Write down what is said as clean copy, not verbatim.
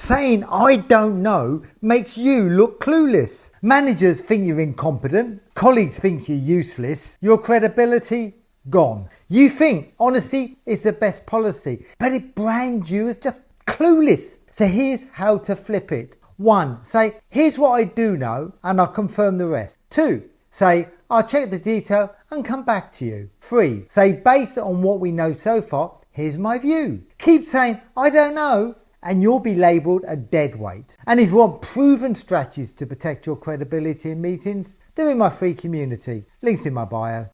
Saying I don't know makes you look clueless. Managers think you're incompetent. Colleagues think you're useless. Your credibility, gone. You think honesty is the best policy, but it brands you as just clueless. So here's how to flip it. 1. Say, here's what I do know and I'll confirm the rest. 2. Say, I'll check the detail and come back to you. 3. Say, based on what we know so far, here's my view. Keep saying, I don't know, and you'll be labelled a deadweight. And if you want proven strategies to protect your credibility in meetings, they're in my free community. Links in my bio.